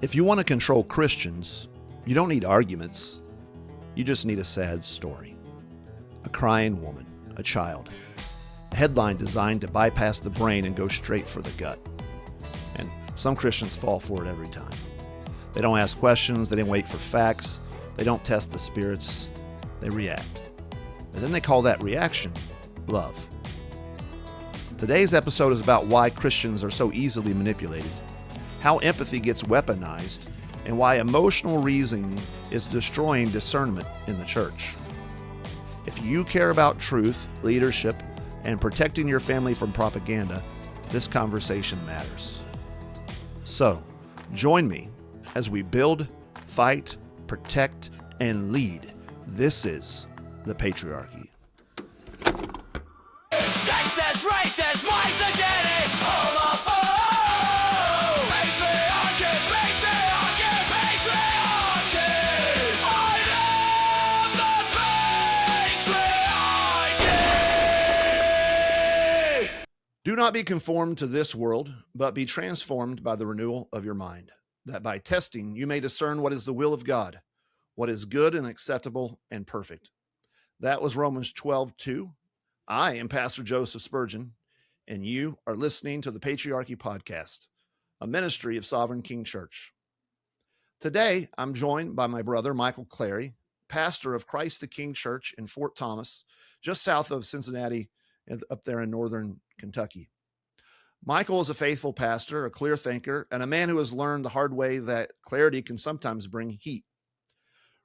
If you want to control Christians, you don't need arguments. You just need a sad story. A crying woman, a child. A headline designed to bypass the brain and go straight for the gut. And some Christians fall for it every time. They don't ask questions, they don't wait for facts, they don't test the spirits, they react. And then they call that reaction love. Today's episode is about why Christians are so easily manipulated, how empathy gets weaponized, and why emotional reasoning is destroying discernment in the church. If you care about truth, leadership, and protecting your family from propaganda, this conversation matters. So, join me as we build, fight, protect, and lead. This is the Patriarchy. Sexist, racist, misogynist, homophobe. Patriarchy, patriarchy, patriarchy. I am the patriarchy. Do not be conformed to this world, but be transformed by the renewal of your mind, that by testing you may discern what is the will of God, what is good and acceptable and perfect. That was Romans 12:2. I am Pastor Joseph Spurgeon, and you are listening to the Patriarchy Podcast, a ministry of Sovereign King Church. Today, I'm joined by my brother, Michael Clary, pastor of Christ the King Church in Fort Thomas, just south of Cincinnati, up there in northern Kentucky. Michael is a faithful pastor, a clear thinker, and a man who has learned the hard way that clarity can sometimes bring heat.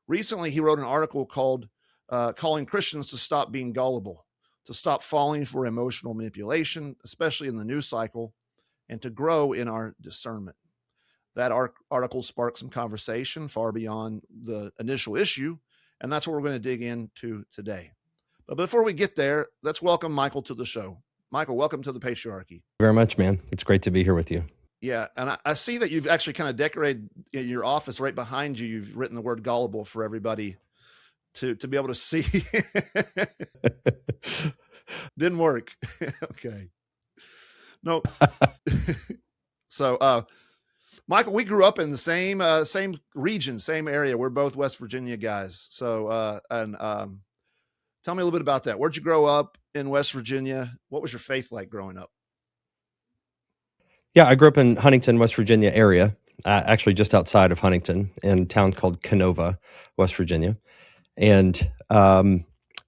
Recently, he wrote an article called Calling Christians to Stop Being Gullible, to stop falling for emotional manipulation, especially in the news cycle, and to grow in our discernment. That article sparked some conversation far beyond the initial issue, and that's what we're going to dig into today. But before we get there, let's welcome Michael to the show. Michael, welcome to the Patriarchy. Very much, man. It's great to be here with you. Yeah, and I see that you've actually kind of decorated in your office right behind you. You've written the word gullible for everybody to be able to see. Didn't work. Okay. No. So, Michael, we grew up in the same region, same area. We're both West Virginia guys. So, tell me a little bit about that. Where'd you grow up in West Virginia? What was your faith like growing up? Yeah, I grew up in Huntington, West Virginia area, actually just outside of Huntington in a town called Canova, West Virginia. And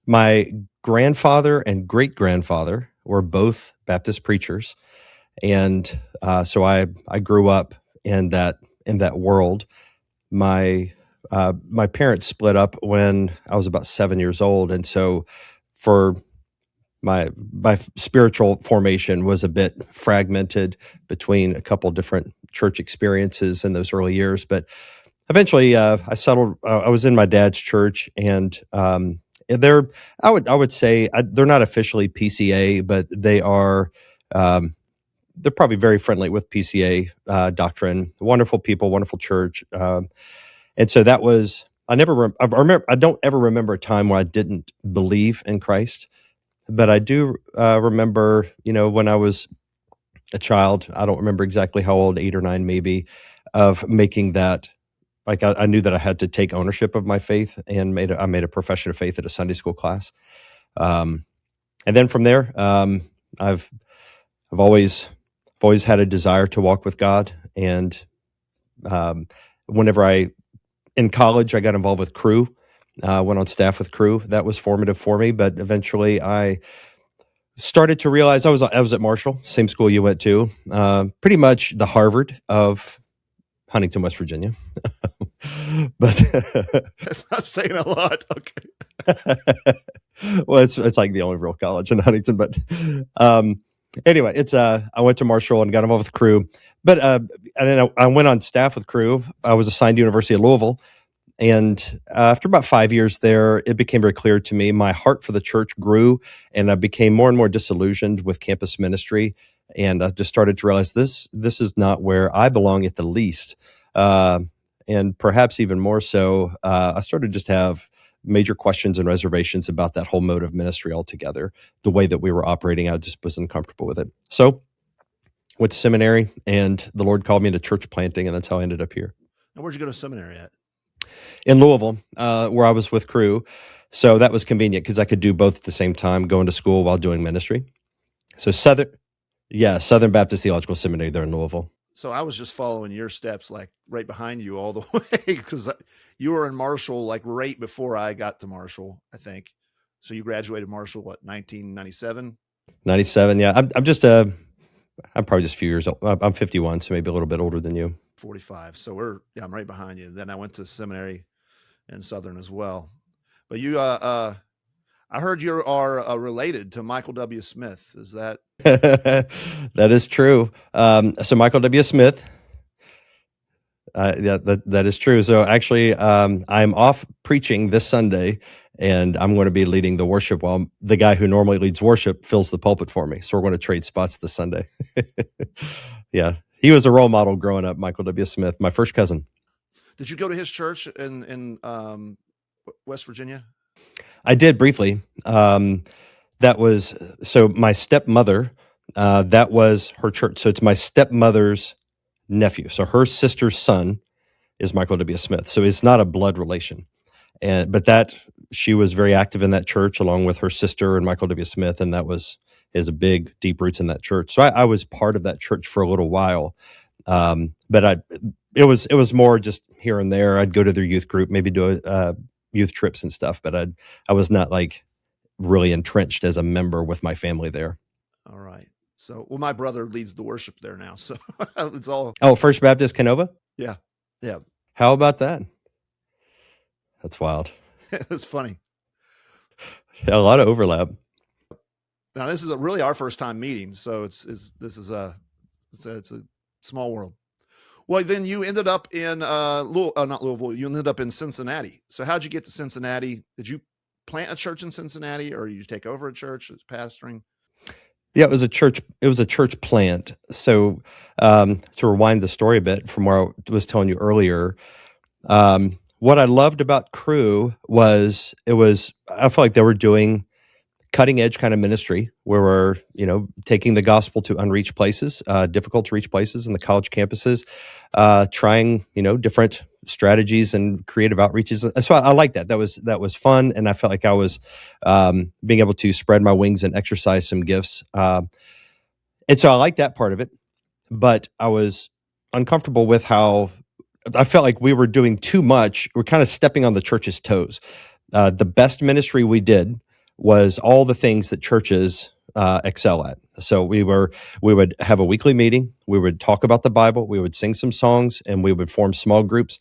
my grandfather and great-grandfather were both Baptist preachers. And so I grew up in that world. My parents split up when I was about 7 years old. And so for my spiritual formation was a bit fragmented between a couple different church experiences in those early years. But eventually, I settled. I was in my dad's church, and they're I would say they're not officially PCA, but they are. They're probably very friendly with PCA doctrine. Wonderful people, wonderful church, and so that was. I don't ever remember a time where I didn't believe in Christ. But I do remember, when I was a child, I don't remember exactly how old, 8 or 9 maybe, of making that, like I knew that I had to take ownership of my faith and I made a profession of faith at a Sunday school class. And then from there, I've always had a desire to walk with God. And in college, I got involved with Cru. Went on staff with Cru. That was formative for me, but eventually I started to realize I was at Marshall, same school you went to, pretty much the Harvard of Huntington, West Virginia. But That's not saying a lot. Okay. Well, it's like the only real college in Huntington. But anyway, I went to Marshall and got involved with Cru. But and then I went on staff with Cru. I was assigned to University of Louisville. And after about 5 years there, it became very clear to me, my heart for the church grew, and I became more and more disillusioned with campus ministry. And I just started to realize this is not where I belong at the least. And perhaps even more so, I started just to have major questions and reservations about that whole mode of ministry altogether. The way that we were operating, I just wasn't comfortable with it. So went to seminary, and the Lord called me into church planting, and that's how I ended up here. And where'd you go to seminary at? In Louisville, where I was with Crew. So that was convenient because I could do both at the same time, going to school while doing ministry. So Southern Baptist Theological Seminary there in Louisville. So I was just following your steps, like right behind you all the way, because you were in Marshall like right before I got to Marshall, I think. So you graduated Marshall, what, 1997? 97, yeah. I'm probably just a few years old. I'm 51, so maybe a little bit older than you. 45. So I'm right behind you. Then I went to seminary in Southern as well. But you, I heard you are related to Michael W. Smith. Is that? That is true. So Michael W. Smith, yeah, that is true. So actually, I'm off preaching this Sunday, and I'm going to be leading the worship while the guy who normally leads worship fills the pulpit for me. So we're going to trade spots this Sunday. Yeah, he was a role model growing up, Michael W. Smith, my first cousin. Did you go to his church in West Virginia? I did briefly. That was, so my stepmother, that was her church. So it's my stepmother's nephew. So her sister's son is Michael W. Smith. So it's not a blood relation. But she was very active in that church along with her sister and Michael W. Smith. And that is a big, deep roots in that church. So I was part of that church for a little while. But it was more just here and there. I'd go to their youth group, maybe do youth trips and stuff. But I was not like really entrenched as a member with my family there. All right. So, my brother leads the worship there now. So it's all. Oh, First Baptist Canova? Yeah. Yeah. How about that? That's wild. It's funny. A lot of overlap. Now, this is really our first time meeting. So it's a small world. Well, then you ended up in not Louisville. You ended up in Cincinnati. So how'd you get to Cincinnati? Did you plant a church in Cincinnati, or did you take over a church that's pastoring? Yeah, it was a church. It was a church plant. So to rewind the story a bit from where I was telling you earlier, what I loved about Crew was I felt like they were doing cutting edge kind of ministry where we're, taking the gospel to unreached places, difficult to reach places in the college campuses, trying, different strategies and creative outreaches. So I like that. That was fun. And I felt like I was being able to spread my wings and exercise some gifts. And so I like that part of it, but I was uncomfortable with how I felt like we were doing too much. We're kind of stepping on the church's toes. The best ministry we did was all the things that churches excel at. So we would have a weekly meeting. We would talk about the Bible. We would sing some songs, and we would form small groups.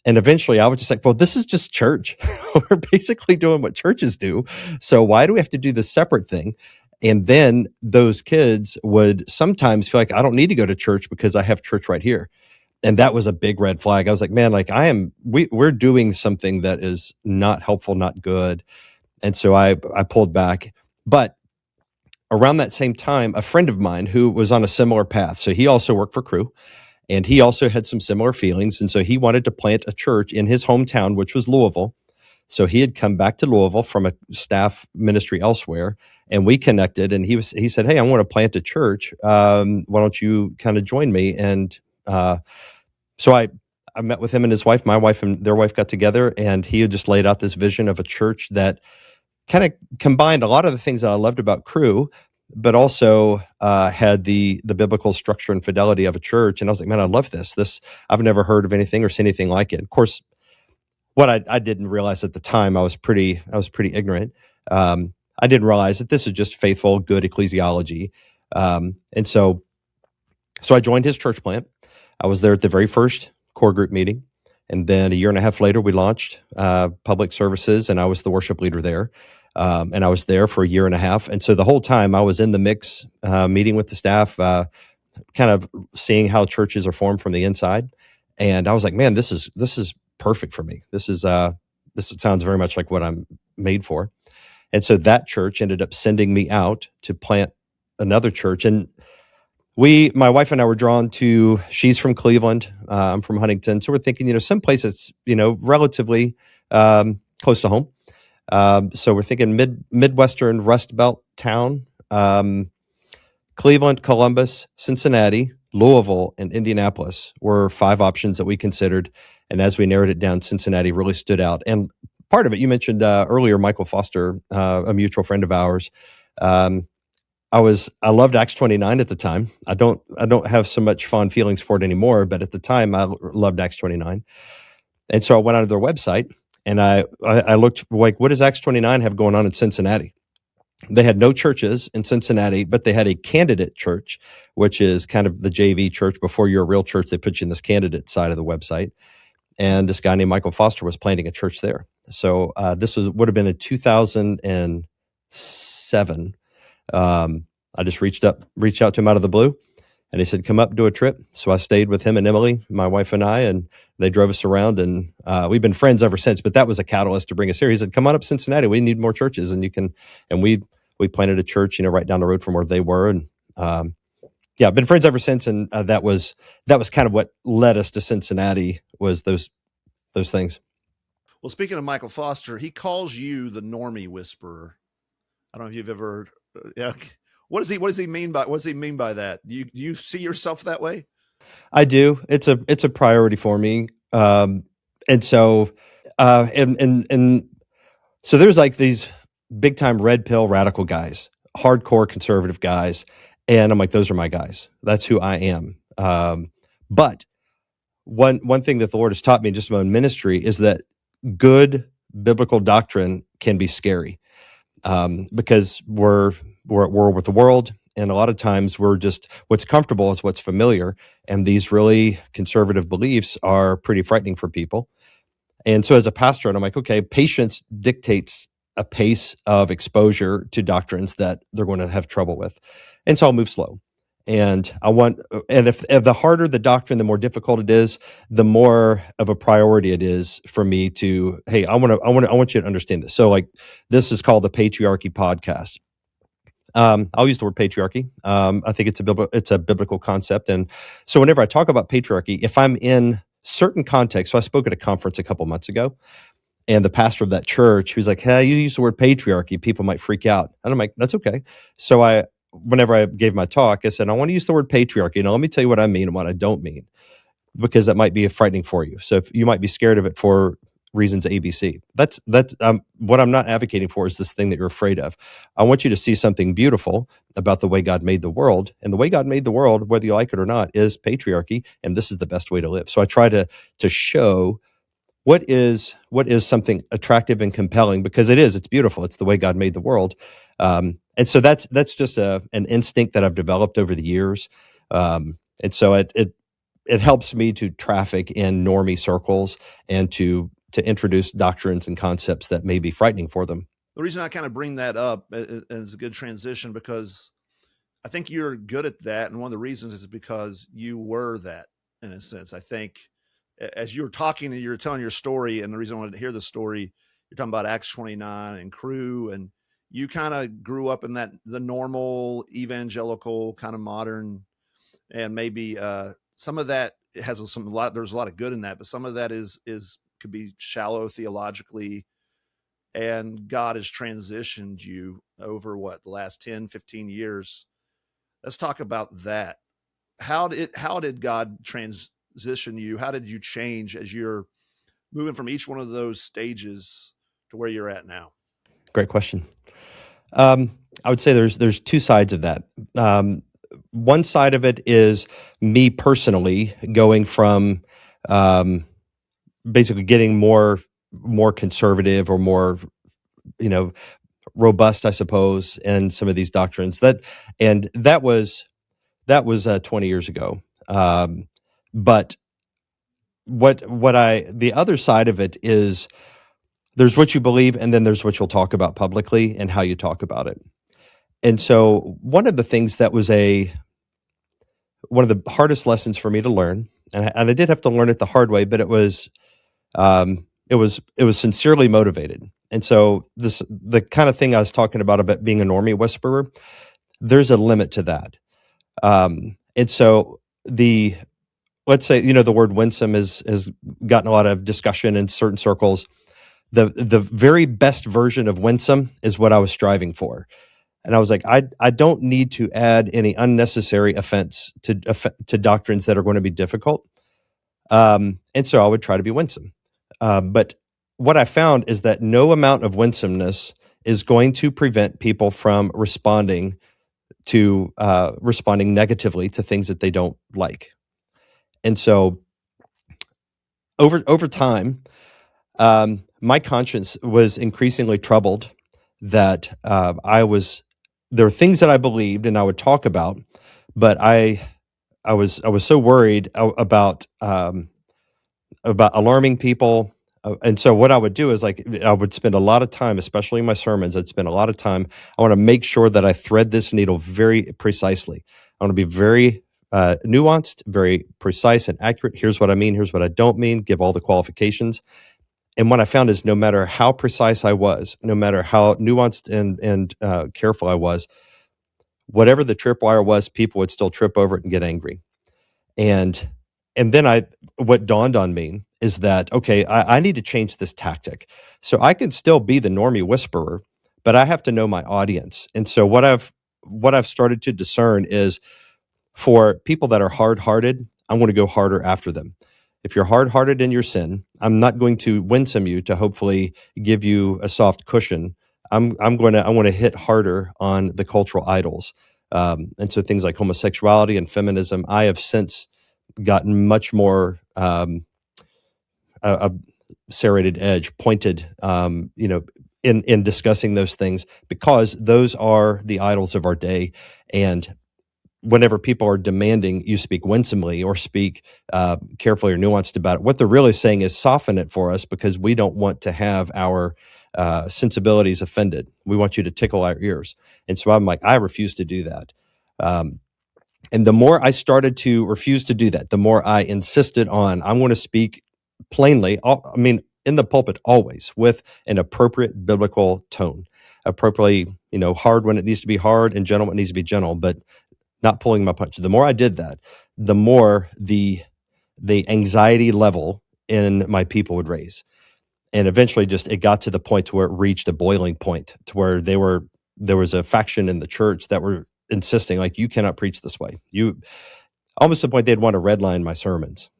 And eventually I was just like, well, this is just church. We're basically doing what churches do. So why do we have to do this separate thing? And then those kids would sometimes feel like, I don't need to go to church because I have church right here. And that was a big red flag. I was like, man, like we're doing something that is not helpful, not good. And so I pulled back. But around that same time, a friend of mine who was on a similar path, so he also worked for Crew, and he also had some similar feelings. And so he wanted to plant a church in his hometown, which was Louisville. So he had come back to Louisville from a staff ministry elsewhere, and we connected. And he said, hey, I want to plant a church. Why don't you kind of join me? And so I met with him and his wife. My wife and their wife got together, and he had just laid out this vision of a church that kind of combined a lot of the things that I loved about Crew, but also had the biblical structure and fidelity of a church. And I was like, man, I love this. I've never heard of anything or seen anything like it. Of course, what I didn't realize at the time, I was pretty ignorant. I didn't realize that this is just faithful, good ecclesiology. And so I joined his church plant. I was there at the very first core group meeting. And then a year and a half later, we launched public services, and I was the worship leader there. And I was there for a year and a half. And so the whole time I was in the mix, meeting with the staff, kind of seeing how churches are formed from the inside. And I was like, man, this is perfect for me. This sounds very much like what I'm made for. And so that church ended up sending me out to plant another church. And my wife and I were drawn to, she's from Cleveland, I'm from Huntington. So we're thinking, some place that's, relatively close to home. So we're thinking Midwestern Rust Belt town, Cleveland, Columbus, Cincinnati, Louisville, and Indianapolis were 5 options that we considered. And as we narrowed it down, Cincinnati really stood out. And part of it, you mentioned earlier, Michael Foster, a mutual friend of ours. I loved Acts 29 at the time. I don't have so much fond feelings for it anymore, but at the time I loved Acts 29. And so I went onto their website and I looked like, what does Acts 29 have going on in Cincinnati? They had no churches in Cincinnati, but they had a candidate church, which is kind of the JV church. Before you're a real church, they put you in this candidate side of the website. And this guy named Michael Foster was planting a church there. So this would have been in 2007. I just reached out to him out of the blue, and he said, come up, do a trip. So I stayed with him and Emily, my wife and I, and they drove us around, and we've been friends ever since, but that was a catalyst to bring us here. He said, come on up Cincinnati. We need more churches, and we planted a church, right down the road from where they were. And yeah, I've been friends ever since. And that was kind of what led us to Cincinnati, was those things. Well, speaking of Michael Foster, he calls you the Normie whisperer. I don't know if you've ever, what does he mean by that? Do you see yourself that way? I do. It's a priority for me. And so there's like these big time red pill radical guys, hardcore conservative guys. And I'm like, those are my guys. That's who I am. But one thing that the Lord has taught me just about ministry is that good biblical doctrine can be scary, because we're with the world. And a lot of times we're just, what's comfortable is what's familiar. And these really conservative beliefs are pretty frightening for people. And so as a pastor, and I'm like, okay, patience dictates a pace of exposure to doctrines that they're going to have trouble with. And so I'll move slow. And if the harder the doctrine, the more difficult it is, the more of a priority it is for me to, hey, I want you to understand this. So like, this is called the Patriarchy podcast. I'll use the word patriarchy. I think it's a biblical concept. And so whenever I talk about patriarchy, if I'm in certain contexts, so I spoke at a conference a couple months ago, and the pastor of that church, he was like, hey, you use the word patriarchy, people might freak out. And I'm like, that's okay. So whenever I gave my talk, I said, I want to use the word patriarchy. Now let me tell you what I mean and what I don't mean, because that might be frightening for you. So if you might be scared of it for reasons ABC. That's what I'm not advocating for is this thing that you're afraid of. I want you to see something beautiful about the way God made the world, and the way God made the world, whether you like it or not, is patriarchy, and this is the best way to live. So I try to show what is something attractive and compelling, because it's beautiful. It's the way God made the world, and so that's just an instinct that I've developed over the years, and so it helps me to traffic in normie circles and to introduce doctrines and concepts that may be frightening for them. The reason I kind of bring that up is a good transition, because I think you're good at that. And one of the reasons is because you were that, in a sense. I think as you were talking and you were telling your story, and the reason I wanted to hear the story, you're talking about Acts 29 and Crew, and you kind of grew up in the normal evangelical kind of modern, and maybe some of that has there's a lot of good in that, but some of that could be shallow theologically, and God has transitioned you over the last 10, 15 years. Let's talk about that. How did God transition you? How did you change as you're moving from each one of those stages to where you're at now? Great question. I would say there's two sides of that. One side of it is me personally going from basically getting more conservative or more, robust, I suppose, in some of these doctrines. That was 20 years ago. But the other side of it is, there's what you believe, and then there's what you'll talk about publicly and how you talk about it. And so one of the things that was one of the hardest lessons for me to learn, and I did have to learn it the hard way, but it was sincerely motivated. And so the kind of thing I was talking about being a normie whisperer, there's a limit to that. And so let's say, the word winsome has gotten a lot of discussion in certain circles. The very best version of winsome is what I was striving for. And I was like, I don't need to add any unnecessary offense to doctrines that are going to be difficult. And so I would try to be winsome. But what I found is that no amount of winsomeness is going to prevent people from responding negatively to things that they don't like. And so over time, my conscience was increasingly troubled that there were things that I believed and I would talk about, but I was so worried about alarming people. And so what I would do is, like, I would spend a lot of time, especially in my sermons, I'd spend a lot of time. I want to make sure that I thread this needle very precisely. I want to be very nuanced, very precise and accurate. Here's what I mean. Here's what I don't mean. Give all the qualifications. And what I found is, no matter how precise I was, no matter how nuanced and careful I was, whatever the tripwire was, people would still trip over it and get angry. And then what dawned on me is that, okay, I need to change this tactic. So I can still be the normie whisperer, but I have to know my audience. And so what I've started to discern is, for people that are hard-hearted, I want to go harder after them. If you're hard-hearted in your sin, I'm not going to winsome you to hopefully give you a soft cushion. I want to hit harder on the cultural idols. And so things like homosexuality and feminism, I have since gotten much more a serrated edge, pointed, in discussing those things, because those are the idols of our day. And whenever people are demanding you speak winsomely or speak carefully or nuanced about it, what they're really saying is soften it for us, because we don't want to have our sensibilities offended. We want you to tickle our ears. And so I'm like, I refuse to do that. And the more I started to refuse to do that, the more I insisted on, I'm going to speak plainly, in the pulpit, always with an appropriate biblical tone, appropriately, hard when it needs to be hard and gentle when it needs to be gentle, but not pulling my punch. The more I did that, the more the anxiety level in my people would raise. And eventually it got to the point to where it reached a boiling point, to where there was a faction in the church that were insisting, like, you cannot preach this way. You, almost to the point they'd want to redline my sermons.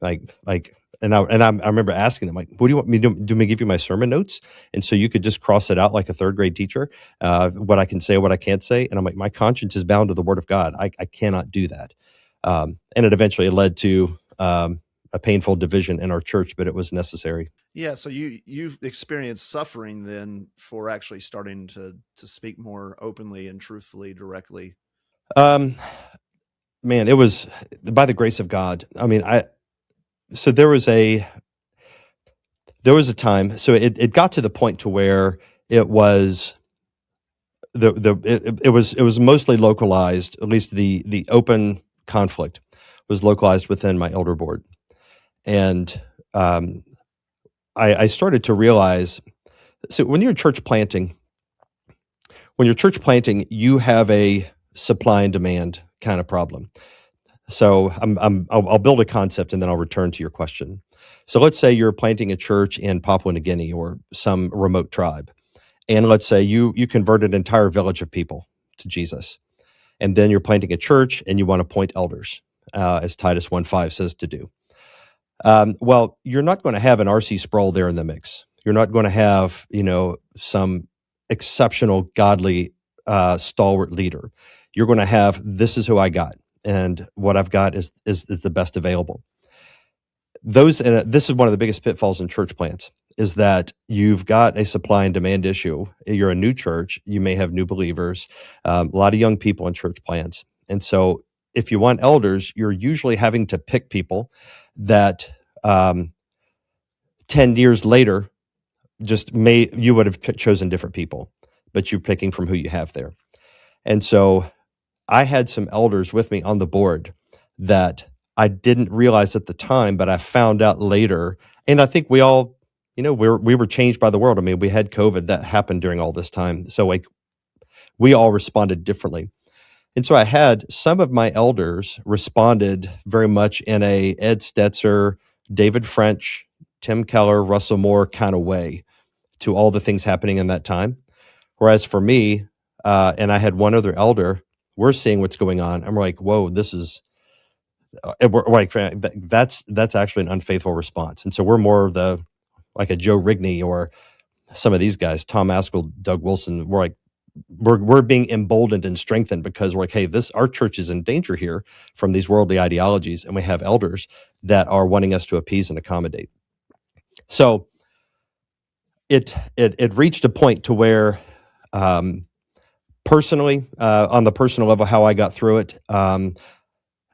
And I remember asking them, like, what do you want me to do? Do me give you my sermon notes? And so you could just cross it out like a third grade teacher, what I can say, what I can't say. And I'm like, my conscience is bound to the word of God. I cannot do that. And it eventually led to a painful division in our church, but it was necessary. Yeah. So you experienced suffering then for actually starting to speak more openly and truthfully, directly. Man, it was by the grace of God. So there was a time. So it got to the point to where it was it was mostly localized. At least the open conflict was localized within my elder board, and I started to realize. So when you're church planting, you have a supply and demand kind of problem. So I'll build a concept and then I'll return to your question. So let's say you're planting a church in Papua New Guinea or some remote tribe. And let's say you convert an entire village of people to Jesus. And then you're planting a church and you want to appoint elders, as Titus 1:5 says to do. Well, you're not going to have an R.C. Sproul there in the mix. You're not going to have, some exceptional, godly, stalwart leader. You're going to have, this is who I got. And what I've got is the best available. This is one of the biggest pitfalls in church plants, is that you've got a supply and demand issue. You're a new church. You may have new believers, a lot of young people in church plants. And so if you want elders, you're usually having to pick people that 10 years later, you would have chosen different people, but you're picking from who you have there. And so I had some elders with me on the board that I didn't realize at the time, but I found out later. And I think we all, we were changed by the world. We had COVID that happened during all this time. So we all responded differently. And so I had some of my elders responded very much in a Ed Stetzer, David French, Tim Keller, Russell Moore kind of way to all the things happening in that time. Whereas for me, and I had one other elder. We're seeing what's going on, and we're like, "Whoa, this is." And we're like, that's actually an unfaithful response, and so we're more of the like a Joe Rigney or some of these guys, Tom Askell, Doug Wilson. We're like, we're being emboldened and strengthened because we're like, hey, our church is in danger here from these worldly ideologies, and we have elders that are wanting us to appease and accommodate. So it reached a point to where, personally, on the personal level, how I got through it,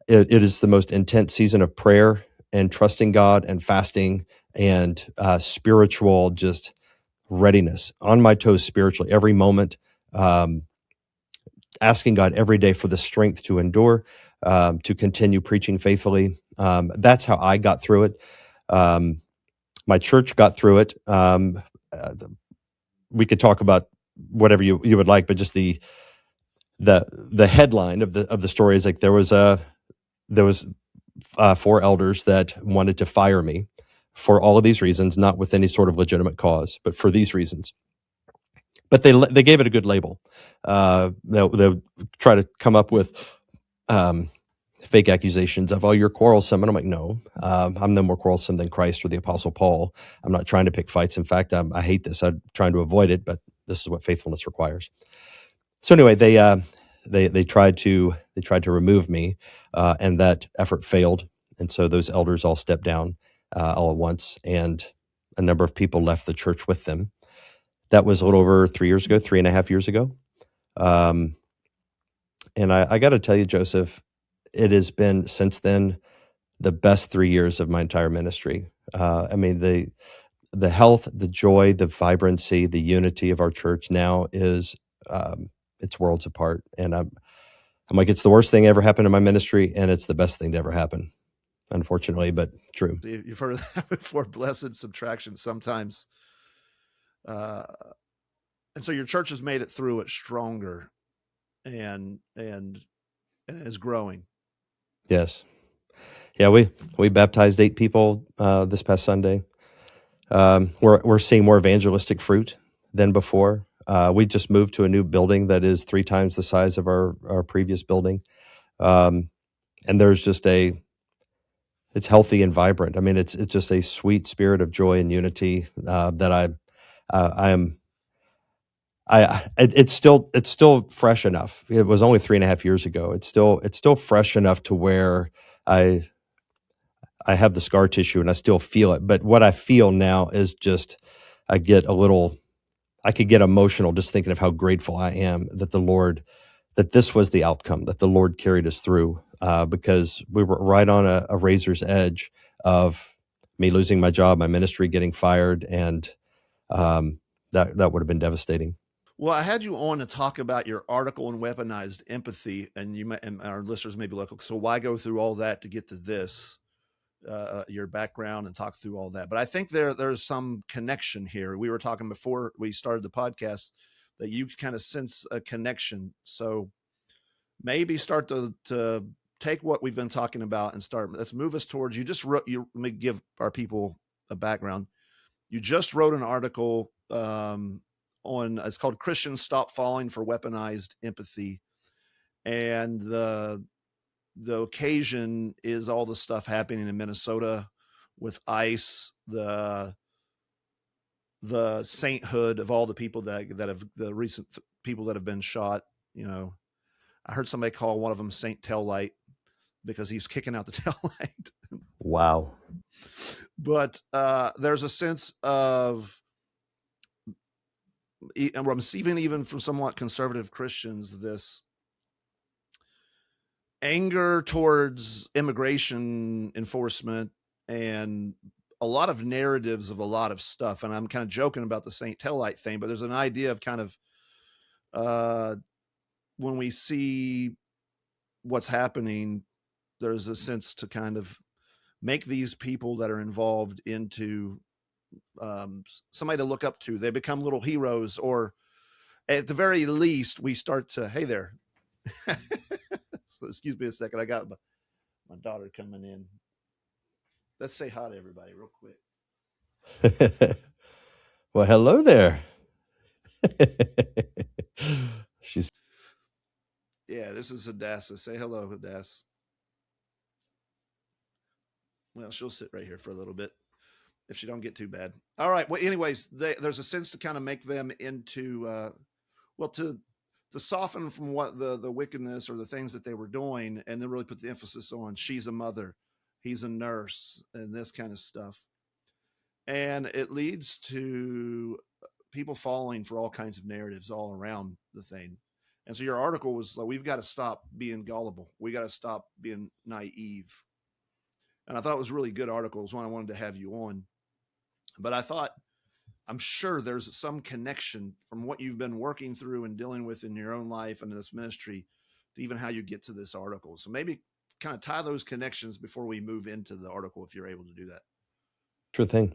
it is the most intense season of prayer and trusting God and fasting and spiritual just readiness, on my toes spiritually every moment, asking God every day for the strength to endure, to continue preaching faithfully. That's how I got through it. My church got through it. We could talk about whatever you would like, but just the headline of the story is like there was 4 elders that wanted to fire me for all of these reasons, not with any sort of legitimate cause, but for these reasons. But they gave it a good label. They'll try to come up with fake accusations of, oh, you're quarrelsome. And I'm like, no, I'm no more quarrelsome than Christ or the Apostle Paul. I'm not trying to pick fights. In fact, I hate this. I'm trying to avoid it, but this is what faithfulness requires. So anyway, they tried to remove me, and that effort failed. And so those elders all stepped down all at once, and a number of people left the church with them. That was a little over 3.5 years ago. And I got to tell you, Joseph, it has been since then the best 3 years of my entire ministry. I mean, the health, the joy, the vibrancy, the unity of our church now is it's worlds apart. And I'm like, it's the worst thing ever happened in my ministry, and it's the best thing to ever happen, unfortunately, but true. You've heard of that before, blessed subtraction sometimes. And so your church has made it through it stronger and is growing. Yes. Yeah, we baptized 8 people this past Sunday. We're seeing more evangelistic fruit than before. We just moved to a new building that is 3 times the size of our previous building. And there's just it's healthy and vibrant. I mean, it's just a sweet spirit of joy and unity that it's still fresh enough. It was only 3.5 years ago. It's still fresh enough to where I have the scar tissue and I still feel it. But what I feel now is just I could get emotional just thinking of how grateful I am that this was the outcome, that the Lord carried us through, because we were right on a razor's edge of me losing my job, my ministry getting fired, and that would have been devastating. Well, I had you on to talk about your article on weaponized empathy, and our listeners may be local. So why go through all that to get to this, your background, and talk through all that? But I think there's some connection here. We were talking before we started the podcast that you kind of sense a connection. So maybe start to take what we've been talking about and let's move us towards, let me give our people a background. You just wrote an article it's called Christians Stop Falling for Weaponized Empathy. And the occasion is all the stuff happening in Minnesota with ICE, the sainthood of all the people that have the recent people that have been shot. You know, I heard somebody call one of them Saint Taillight because he's kicking out the taillight. Wow. But there's a sense of, and I'm receiving even from somewhat conservative Christians, this anger towards immigration enforcement and a lot of narratives of a lot of stuff. And I'm kind of joking about the Saint Taillight thing, but there's an idea of kind of when we see what's happening, there's a sense to kind of make these people that are involved into somebody to look up to. They become little heroes, or at the very least, we start to, hey there. So excuse me a second. I got my daughter coming in. Let's say hi to everybody real quick. Well, hello there. She's Yeah, this is Hadassah. Say hello, Hadassah. Well, she'll sit right here for a little bit if she don't get too bad. All right. Well, anyways, there's a sense to kind of make them into, to soften from what the wickedness or the things that they were doing, and then really put the emphasis on she's a mother, he's a nurse, and this kind of stuff. And it leads to people falling for all kinds of narratives all around the thing. And so your article was like, we've got to stop being gullible. We got to stop being naive. And I thought it was a really good article. It was one I wanted to have you on. But I thought, I'm sure there's some connection from what you've been working through and dealing with in your own life and in this ministry to even how you get to this article. So maybe kind of tie those connections before we move into the article, if you're able to do that. sure thing.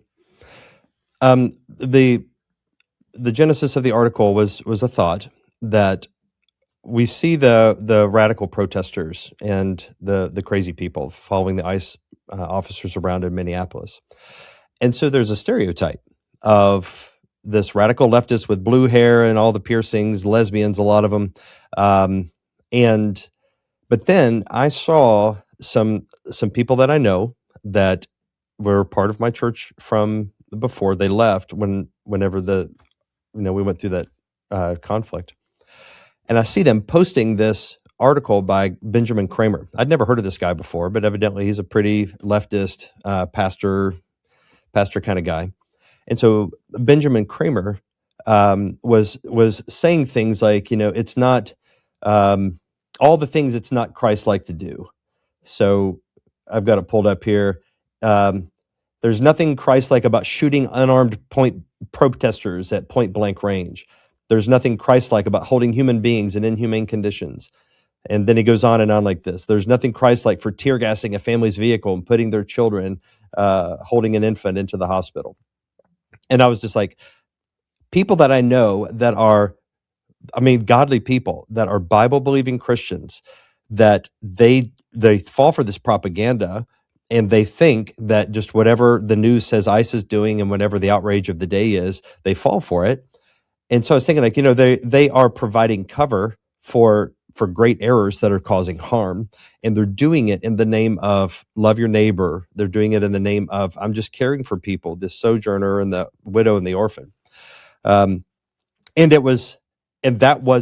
The genesis of the article was a thought that we see the radical protesters and the crazy people following the ICE officers around in Minneapolis. And so there's a stereotype of this radical leftist with blue hair and all the piercings, lesbians, a lot of them. But then I saw some people that I know that were part of my church from before they left whenever we went through that conflict. And I see them posting this article by Benjamin Kramer. I'd never heard of this guy before, but evidently he's a pretty leftist pastor kind of guy. And so Benjamin Kramer was saying things like, it's not all the things it's not Christ-like to do. So I've got it pulled up here. There's nothing Christ-like about shooting unarmed protesters at point blank range. There's nothing Christ-like about holding human beings in inhumane conditions. And then he goes on and on like this. There's nothing Christ-like for tear gassing a family's vehicle and putting their children, holding an infant, into the hospital. And I was just like, people that I know that are, godly people that are Bible-believing Christians, that they fall for this propaganda, and they think that just whatever the news says ICE is doing and whatever the outrage of the day is, they fall for it. And so I was thinking, they are providing cover for great errors that are causing harm, and they're doing it in the name of love your neighbor. They're doing it in the name of I'm just caring for people, the sojourner and the widow and the orphan. And that was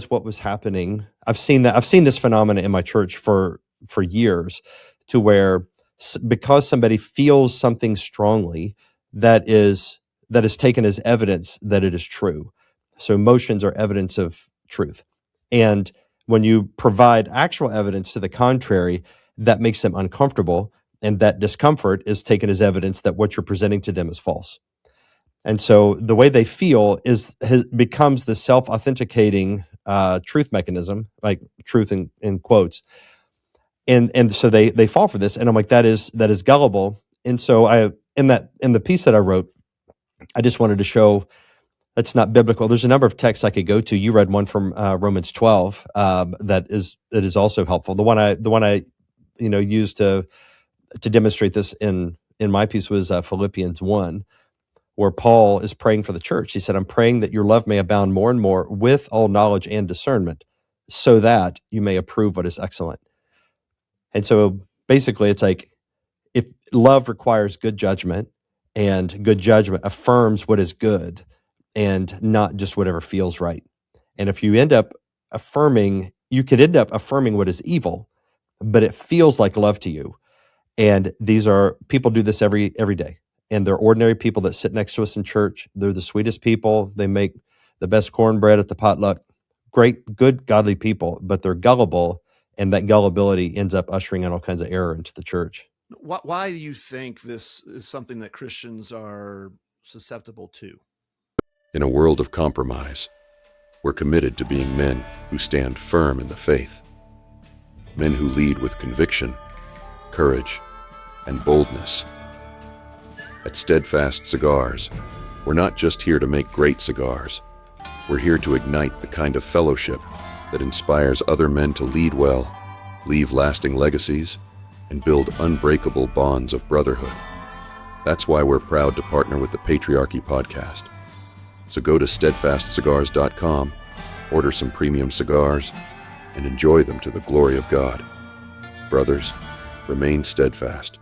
what was happening. I've seen this phenomena in my church for years, to where because somebody feels something strongly, that is taken as evidence that it is true. So emotions are evidence of truth. And when you provide actual evidence to the contrary, that makes them uncomfortable, and that discomfort is taken as evidence that what you're presenting to them is false. And so the way they feel becomes the self-authenticating truth mechanism, like truth in quotes. And so they fall for this, and I'm like, that is gullible. And so in the piece that I wrote, I just wanted to show that's not biblical. There's a number of texts I could go to. You read one from Romans 12 that is also helpful. The one I used to demonstrate this in my piece was Philippians 1, where Paul is praying for the church. He said, "I'm praying that your love may abound more and more with all knowledge and discernment, so that you may approve what is excellent." And so basically, it's like, if love requires good judgment, and good judgment affirms what is good, and not just whatever feels right. And if you end up affirming, you could end up affirming what is evil, but it feels like love to you. And these are people do this every day. And they're ordinary people that sit next to us in church. They're the sweetest people. They make the best cornbread at the potluck. Great, good, godly people, but they're gullible, and that gullibility ends up ushering in all kinds of error into the church. Why do you think this is something that Christians are susceptible to? In a world of compromise, we're committed to being men who stand firm in the faith. Men who lead with conviction, courage, and boldness. At Steadfast Cigars, we're not just here to make great cigars. We're here to ignite the kind of fellowship that inspires other men to lead well, leave lasting legacies, and build unbreakable bonds of brotherhood. That's why we're proud to partner with the Patriarchy podcast. So go to steadfastcigars.com order some premium cigars, and enjoy them to the glory of God. Brothers, remain steadfast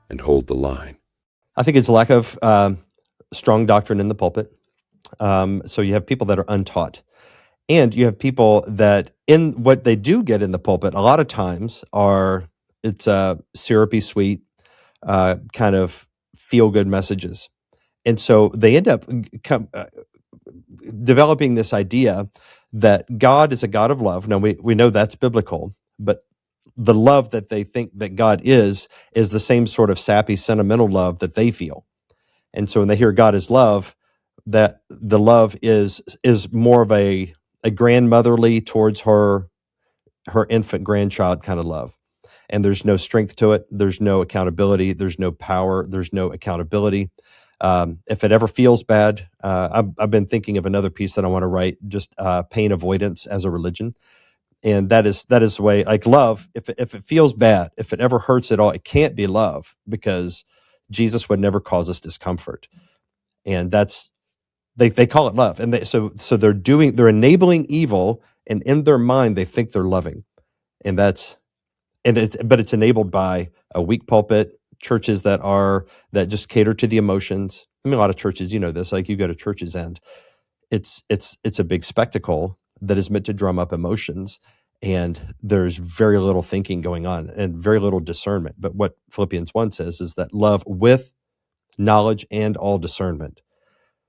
and hold the line. I think it's a lack of strong doctrine in the pulpit. So you have people that are untaught. And you have people that in what they do get in the pulpit, a lot of times it's syrupy sweet, kind of feel-good messages. And so they end up developing this idea that God is a God of love. Now, we know that's biblical, but the love that they think that God is the same sort of sappy, sentimental love that they feel. And so when they hear God is love, that the love is more of a grandmotherly towards her infant grandchild kind of love. And there's no strength to it. There's no accountability. There's no power. There's no accountability. If it ever feels bad, I've been thinking of another piece that I want to write, just pain avoidance as a religion. And that is the way, like love, if it feels bad, if it ever hurts at all, it can't be love, because Jesus would never cause us discomfort. And that's, they call it love. And so they're enabling evil, and in their mind, they think they're loving. And but it's enabled by a weak pulpit, churches that just cater to the emotions. I mean, a lot of churches, this, like you go to churches and it's a big spectacle that is meant to drum up emotions, and there's very little thinking going on and very little discernment. But what Philippians 1 says is that love with knowledge and all discernment.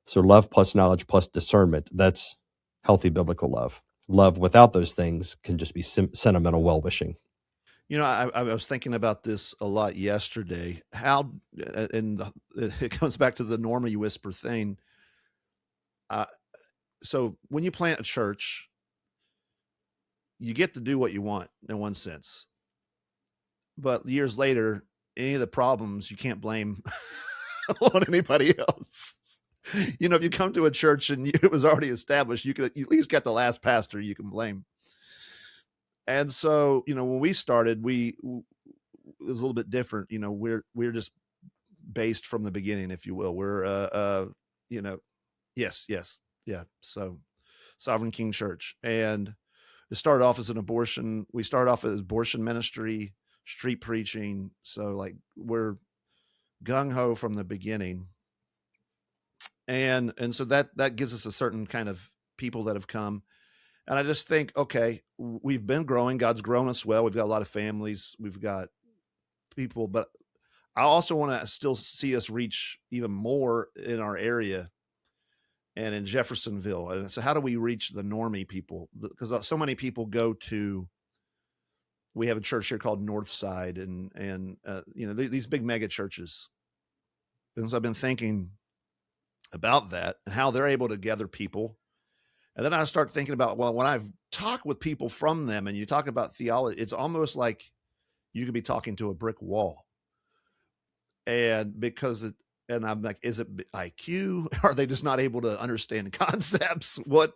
So love plus knowledge plus discernment, that's healthy biblical love. Love without those things can just be sentimental well-wishing. I was thinking about this a lot yesterday. It comes back to the Normie whisper thing. So when you plant a church, you get to do what you want in one sense. But years later, any of the problems you can't blame on anybody else. If you come to a church and it was already established, you could at least get the last pastor you can blame. And so, when we started, it was a little bit different. We're just based from the beginning, if you will. We're, yes. Yeah. So Sovereign King Church. And it started off as we started off as abortion ministry, street preaching. So like we're gung-ho from the beginning. And so that gives us a certain kind of people that have come. And I just think, okay, we've been growing. God's grown us well. We've got a lot of families. We've got people, but I also want to still see us reach even more in our area and in Jeffersonville. And so how do we reach the Normie people? Because so many people we have a church here called Northside and these big mega churches. And so I've been thinking about that and how they're able to gather people. And then I start thinking about, well, when I've talked with people from them and you talk about theology, it's almost like you could be talking to a brick wall. And I'm like, is it IQ? Are they just not able to understand concepts? What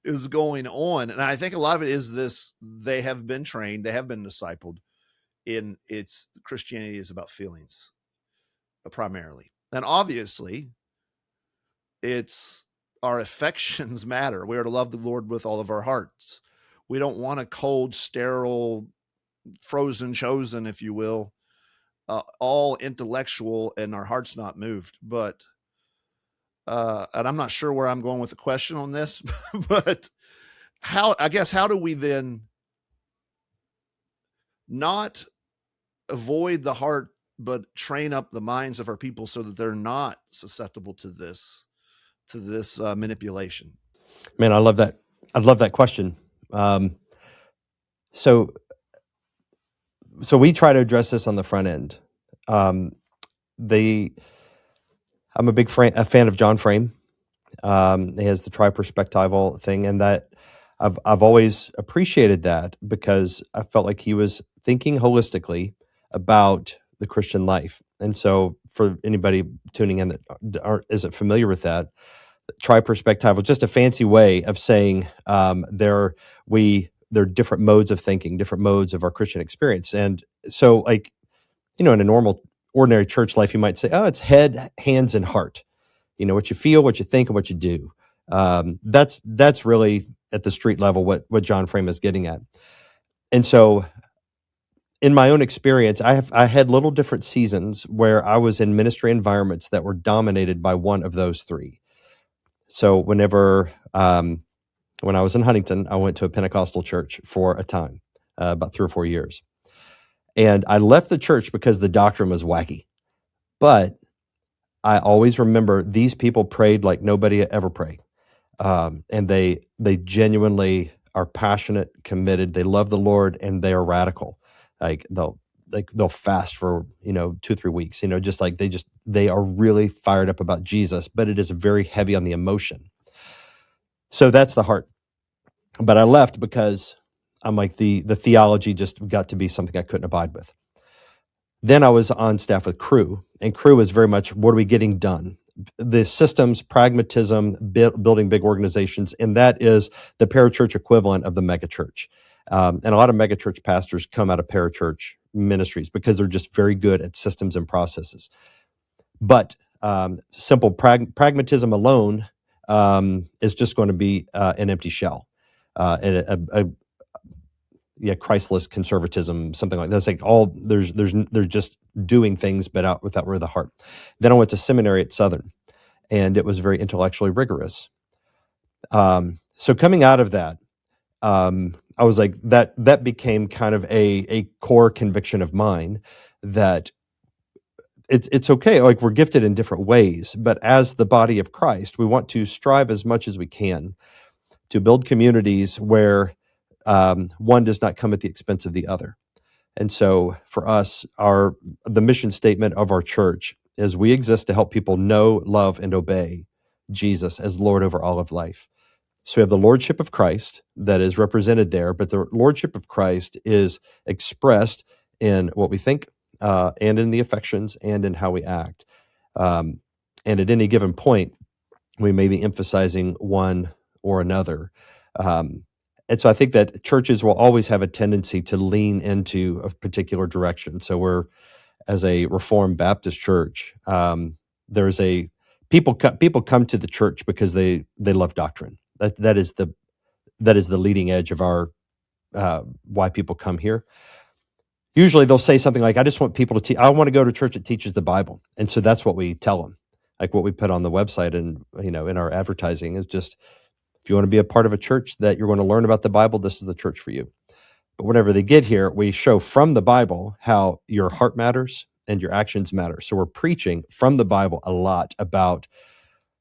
is going on? And I think a lot of it is this: they have been trained, they have been discipled in Christianity is about feelings primarily. And obviously it's our affections matter. We are to love the Lord with all of our hearts. We don't want a cold, sterile, frozen chosen, if you will, all intellectual and our hearts not moved. But, and I'm not sure where I'm going with the question on this, but how do we then not avoid the heart, but train up the minds of our people so that they're not susceptible to this manipulation? Man, I love that. I love that question. So we try to address this on the front end. I'm a big fan of John Frame. He has the tri-perspectival thing, and that I've always appreciated that because I felt like he was thinking holistically about the Christian life. And so for anybody tuning in that isn't familiar with that, tri-perspectival, just a fancy way of saying there are different modes of thinking, different modes of our Christian experience. And so, like, in a normal, ordinary church life, you might say, oh, it's head, hands, and heart. What you feel, what you think, and what you do. That's really at the street level what John Frame is getting at. And so in my own experience, I had little different seasons where I was in ministry environments that were dominated by one of those three. So whenever when I was in Huntington, I went to a Pentecostal church for a time, about 3 or 4 years. And I left the church because the doctrine was wacky. But I always remember these people prayed like nobody ever prayed. And they genuinely are passionate, committed. They love the Lord, and they are radical. Like they'll fast for 2-3 weeks. Just like they are really fired up about Jesus, but it is very heavy on the emotion. So that's the heart. But I left because I'm like the theology just got to be something I couldn't abide with. Then I was on staff with Crew, and Crew is very much, what are we getting done? The systems, pragmatism, building big organizations, and that is the parachurch equivalent of the megachurch. And a lot of megachurch pastors come out of parachurch ministries because they're just very good at systems and processes. But simple pragmatism alone is just going to be an empty shell. Christless conservatism, something like that. It's like they're just doing things, but without really the heart. Then I went to seminary at Southern, and it was very intellectually rigorous. So coming out of that, I was like, that became kind of a core conviction of mine that it's okay. Like, we're gifted in different ways, but as the body of Christ, we want to strive as much as we can to build communities where one does not come at the expense of the other. And so for us, the mission statement of our church is we exist to help people know, love, and obey Jesus as Lord over all of life. So we have the Lordship of Christ that is represented there, but the Lordship of Christ is expressed in what we think and in the affections and in how we act. And at any given point, we may be emphasizing one or another. And so I think that churches will always have a tendency to lean into a particular direction. So we're, as a Reformed Baptist church, people come to the church because they love doctrine. That is the leading edge of our why people come here. Usually they'll say something like, "I just want people to I want to go to a church that teaches the Bible," and so that's what we tell them. Like what we put on the website and in our advertising is just, if you want to be a part of a church that you're going to learn about the Bible, this is the church for you. But whenever they get here, we show from the Bible how your heart matters and your actions matter. So we're preaching from the Bible a lot about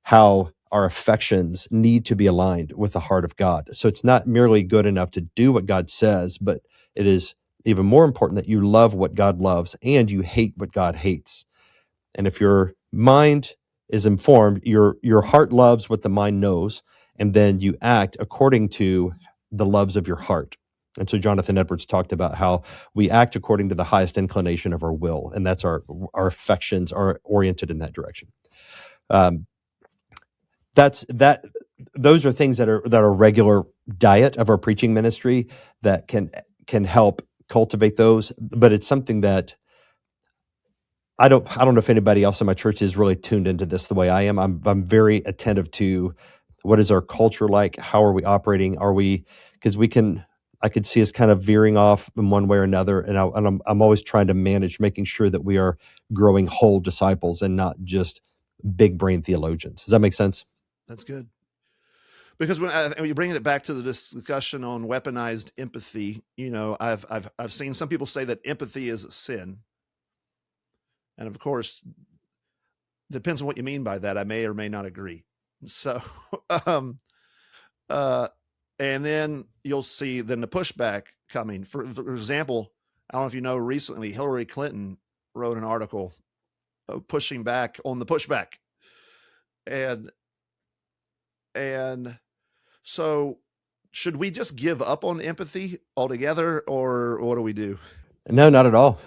how our affections need to be aligned with the heart of God. So it's not merely good enough to do what God says, but it is even more important that you love what God loves and you hate what God hates. And if your mind is informed, your heart loves what the mind knows, and then you act according to the loves of your heart. And so Jonathan Edwards talked about how we act according to the highest inclination of our will, and that's our affections are oriented in that direction. Those are things that are regular diet of our preaching ministry that can help cultivate those. But it's something that I don't know if anybody else in my church is really tuned into this the way I am. I'm very attentive to what is our culture like, how are we operating, because I could see us kind of veering off in one way or another, and I'm always trying to manage making sure that we are growing whole disciples and not just big brain theologians. Does that make sense? That's good. Because when you bring it back to the discussion on weaponized empathy, I've seen some people say that empathy is a sin. And of course, depends on what you mean by that. I may or may not agree. So, and then you'll see then the pushback coming. For example, I don't know if you know, recently Hillary Clinton wrote an article pushing back on the pushback. And so should we just give up on empathy altogether, or what do we do? No, not at all.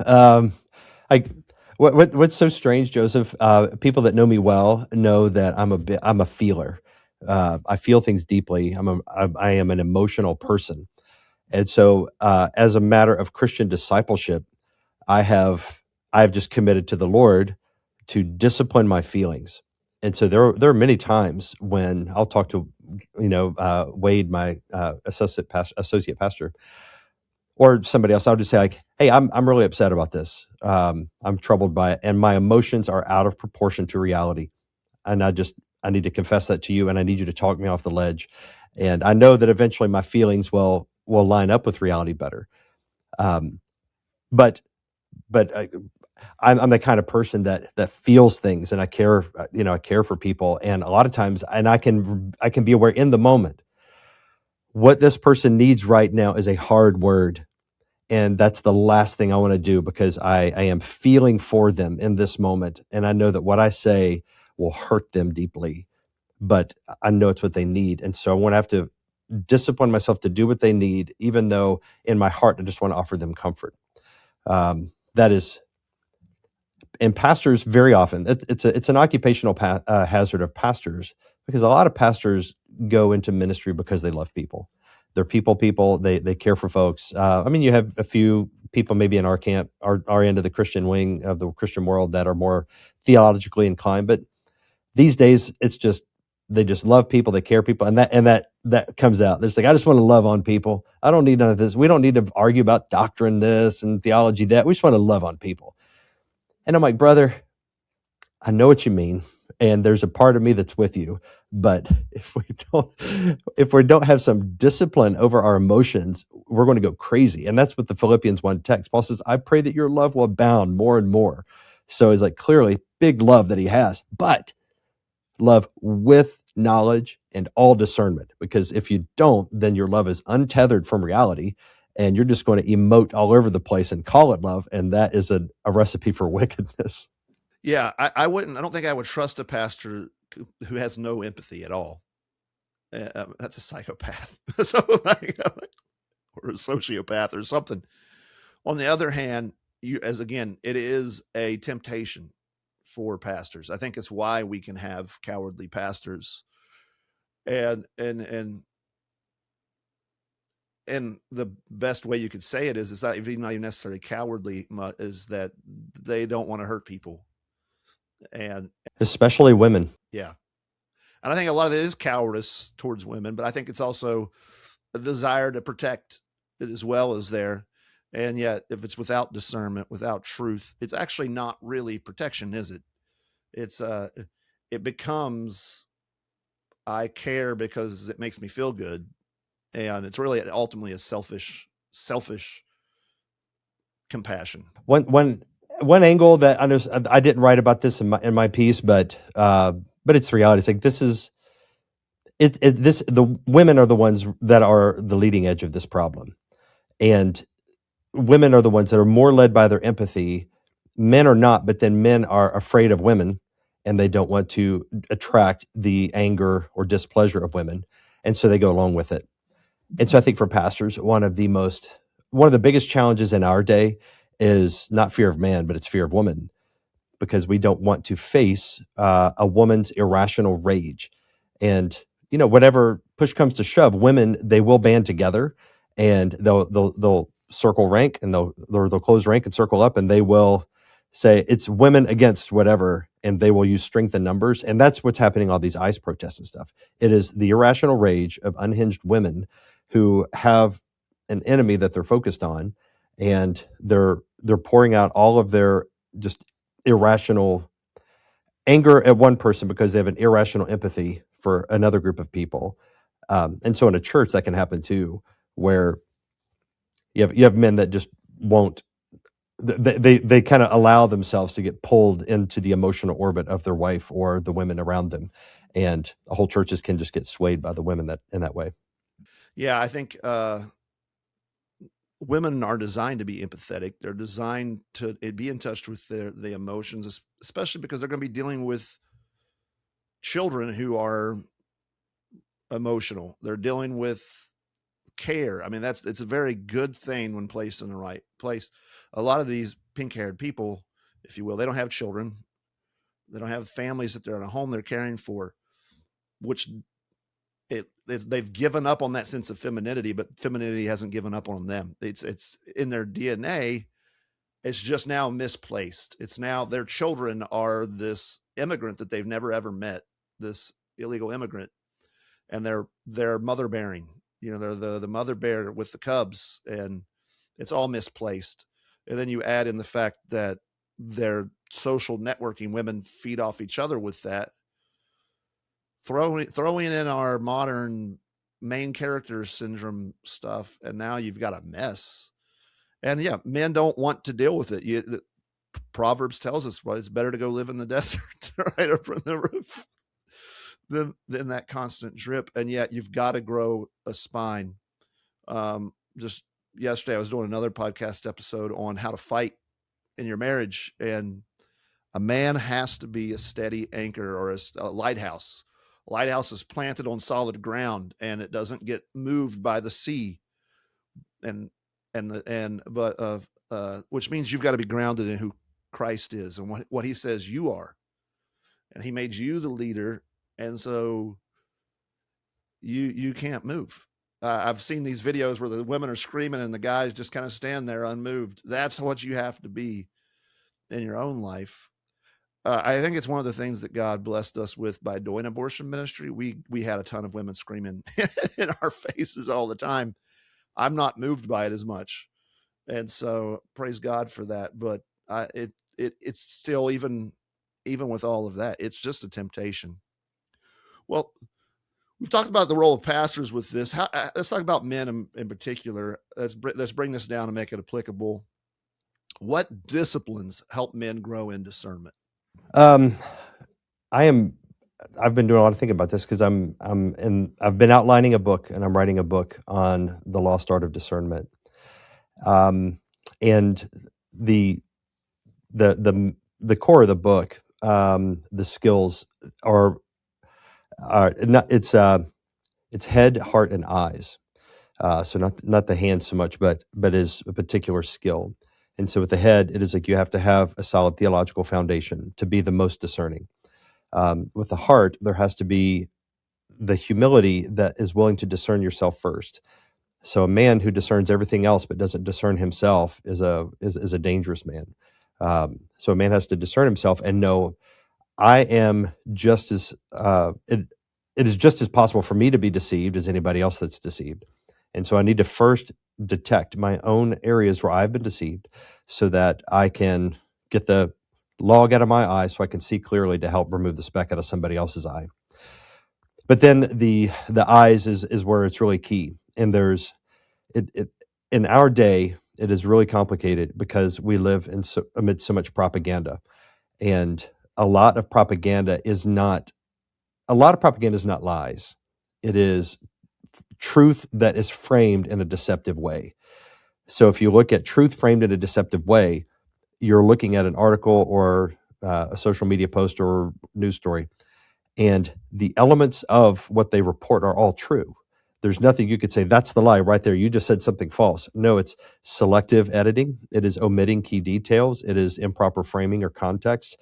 What's so strange, Joseph? People that know me well know that I'm a feeler. I feel things deeply. I am an emotional person, and so as a matter of Christian discipleship, I have just committed to the Lord to discipline my feelings. And so there are many times when I'll talk to Wade, my associate pastor, or somebody else, I'll just say like, hey, I'm really upset about this. I'm troubled by it, and my emotions are out of proportion to reality. And I need to confess that to you, and I need you to talk me off the ledge. And I know that eventually my feelings will line up with reality better. Um, but I'm the kind of person that feels things, and I care. I care for people, and a lot of times, and I can be aware in the moment what this person needs right now is a hard word. And that's the last thing I want to do, because I am feeling for them in this moment. And I know that what I say will hurt them deeply, but I know it's what they need. And so I want to have to discipline myself to do what they need, even though in my heart, I just want to offer them comfort. That is, and pastors very often, it's an occupational hazard of pastors, because a lot of pastors go into ministry because they love people. They're people. They care for folks. You have a few people maybe in our camp, our end of the Christian wing of the Christian world, that are more theologically inclined. But these days, it's just they just love people. They care people, and that comes out. It's like, I just want to love on people. I don't need none of this. We don't need to argue about doctrine this and theology that. We just want to love on people. And I'm like, brother, I know what you mean, and there's a part of me that's with you. But if we don't have some discipline over our emotions, we're going to go crazy. And that's what the Philippians 1 text. Paul says, I pray that your love will abound more and more. So it's like clearly big love that he has, but love with knowledge and all discernment. Because if you don't, then your love is untethered from reality, and you're just going to emote all over the place and call it love. And that is a recipe for wickedness. Yeah, I don't think I would trust a pastor who has no empathy at all. That's a psychopath. So or a sociopath or something. On the other hand, it is a temptation for pastors. I think it's why we can have cowardly pastors. And the best way you could say it is not even necessarily cowardly, is that they don't want to hurt people. And especially women. Yeah. And I think a lot of it is cowardice towards women, but I think it's also a desire to protect it as well as there. And yet, if it's without discernment, without truth, it's actually not really protection, is it? It becomes, I care because it makes me feel good. And it's really ultimately a selfish compassion. One angle that I didn't write about this in my piece, but it's reality. It's like the women are the ones that are the leading edge of this problem, and women are the ones that are more led by their empathy. Men are not, but then men are afraid of women, and they don't want to attract the anger or displeasure of women, and so they go along with it. And so I think for pastors, one of the biggest challenges in our day is not fear of man, but it's fear of woman, because we don't want to face a woman's irrational rage. And whatever push comes to shove, women, they will band together, and they'll circle rank, and they'll close rank and circle up, and they will say it's women against whatever, and they will use strength in numbers. And that's what's happening, all these ICE protests and stuff. It is the irrational rage of unhinged women who have an enemy that they're focused on, and they're pouring out all of their just irrational anger at one person because they have an irrational empathy for another group of people. And so in a church, that can happen too, where you have men that just won't, they kind of allow themselves to get pulled into the emotional orbit of their wife or the women around them. And whole churches can just get swayed by the women in that way. Yeah, I think women are designed to be empathetic. They're designed to be in touch with the emotions, especially because they're going to be dealing with children who are emotional. They're dealing with care. I mean, it's a very good thing when placed in the right place. A lot of these pink-haired people, if you will, they don't have children. They don't have families that they're in a home they're caring for, which they've given up on that sense of femininity, but femininity hasn't given up on them. It's in their DNA. It's just now misplaced. It's now their children are this immigrant that they've never ever met, this illegal immigrant. and they're mother bearing. They're the mother bear with the cubs, and it's all misplaced. And then you add in the fact that they're social networking. Women feed off each other with that. Throwing in our modern main character syndrome stuff, and now you've got a mess. And yeah, men don't want to deal with it. Proverbs tells us, well, it's better to go live in the desert, right up on the roof, than that constant drip. And yet you've got to grow a spine. Just yesterday, I was doing another podcast episode on how to fight in your marriage, and a man has to be a steady anchor, or a lighthouse. A lighthouse is planted on solid ground, and it doesn't get moved by the sea. Which means you've got to be grounded in who Christ is and what he says you are. And he made you the leader. And so you can't move. I've seen these videos where the women are screaming and the guys just kind of stand there unmoved. That's what you have to be in your own life. I think it's one of the things that God blessed us with by doing abortion ministry. We had a ton of women screaming in our faces all the time. I'm not moved by it as much. And so praise God for that. But it's still, even with all of that, it's just a temptation. Well, we've talked about the role of pastors with this. Let's talk about men in particular. Let's bring this down and make it applicable. What disciplines help men grow in discernment? I've been doing a lot of thinking about this because I've been outlining a book, and I'm writing a book on the lost art of discernment. And the core of the book, the skills are not, it's head, heart, and eyes. So not the hands so much, but is a particular skill. And so with the head, it is like you have to have a solid theological foundation to be the most discerning. With the heart, there has to be the humility that is willing to discern yourself first. So a man who discerns everything else but doesn't discern himself is a dangerous man. So a man has to discern himself and know, I am just as it is just as possible for me to be deceived as anybody else that's deceived. And so I need to first detect my own areas where I've been deceived so that I can get the log out of my eye so I can see clearly to help remove the speck out of somebody else's eye. But then the eyes is where it's really key. And there's in our day, it is really complicated because we live amid so much propaganda. And a lot of propaganda is not lies. It is truth that is framed in a deceptive way. So if you look at truth framed in a deceptive way, you're looking at an article or a social media post or news story, and the elements of what they report are all true. There's nothing you could say, that's the lie right there. You just said something false. No, it's selective editing. It is omitting key details. It is improper framing or context.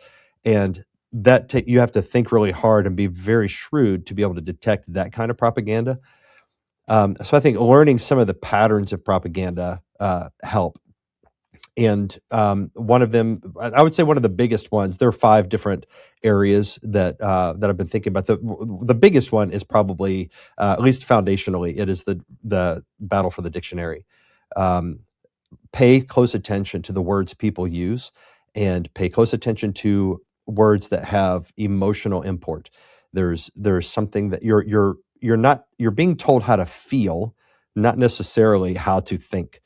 And that you have to think really hard and be very shrewd to be able to detect that kind of propaganda. So I think learning some of the patterns of propaganda help. And one of them, I would say one of the biggest ones, there are 5 different areas that I've been thinking about. The biggest one is probably, at least foundationally, it is the battle for the dictionary. Pay close attention to the words people use, and pay close attention to words that have emotional import. There's something that you're being told how to feel, not necessarily how to think,